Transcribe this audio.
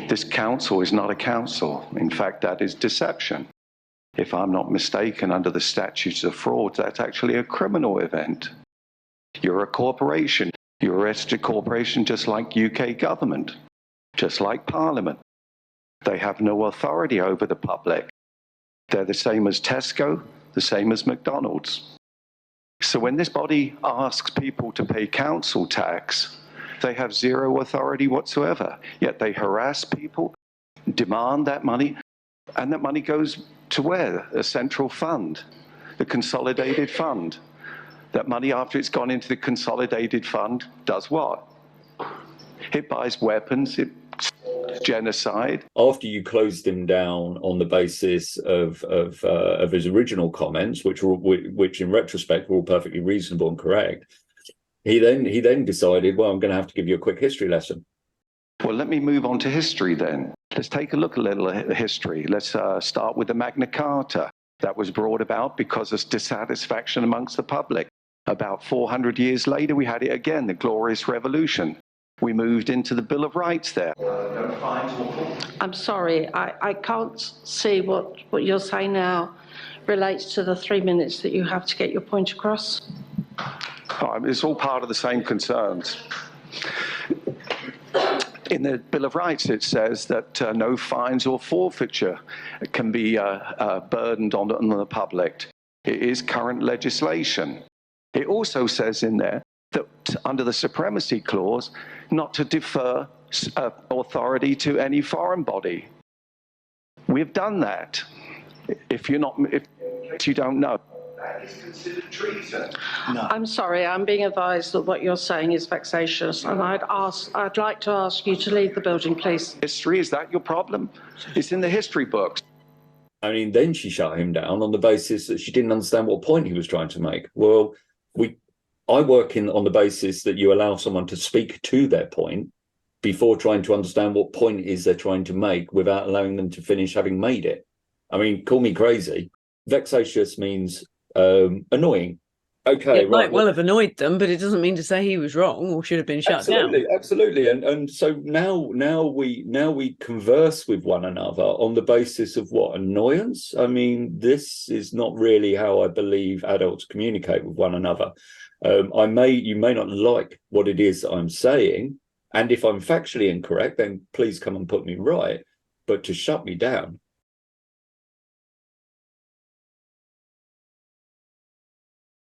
This council is not a council. In fact, that is deception. If I'm not mistaken, under the statutes of fraud, that's actually a criminal event. You're a corporation. You're a registered corporation just like UK government, just like Parliament. They have no authority over the public. They're the same as Tesco, the same as McDonald's. So when this body asks people to pay council tax, they have zero authority whatsoever. Yet they harass people, demand that money, and that money goes to where? A central fund, the consolidated fund. That money, after it's gone into the consolidated fund, does what? It buys weapons, it genocide. After you closed him down on the basis of his original comments, which in retrospect were all perfectly reasonable and correct, he then decided, well, I'm going to have to give you a quick history lesson. Well, let me move on to history then. Let's take a look a little at history. Let's start with the Magna Carta. That was brought about because of dissatisfaction amongst the public. About 400 years later, we had it again, the Glorious Revolution. We moved into the Bill of Rights there. I'm sorry, I can't see what you're saying now relates to the 3 minutes that you have to get your point across. It's all part of the same concerns. In the Bill of Rights, it says that no fines or forfeiture can be burdened on the public. It is current legislation. It also says in there that under the Supremacy Clause, not to defer authority to any foreign body. We've done that. If you don't know, that is considered treason. No. I'm sorry, I'm being advised that what you're saying is vexatious, and I'd like to ask you to leave the building, please. History, is that your problem? It's in the history books. I mean, then she shut him down on the basis that she didn't understand what point he was trying to make. Well, I work on the basis that you allow someone to speak to their point before trying to understand what point it is they're trying to make without allowing them to finish having made it. I mean, call me crazy. Vexatious means annoying. Okay, it might well have annoyed them, but it doesn't mean to say he was wrong or should have been shut down. Absolutely. And so now we converse with one another on the basis of what? Annoyance? I mean, this is not really how I believe adults communicate with one another. You may not like what it is that I'm saying, and if I'm factually incorrect, then please come and put me right. But to shut me down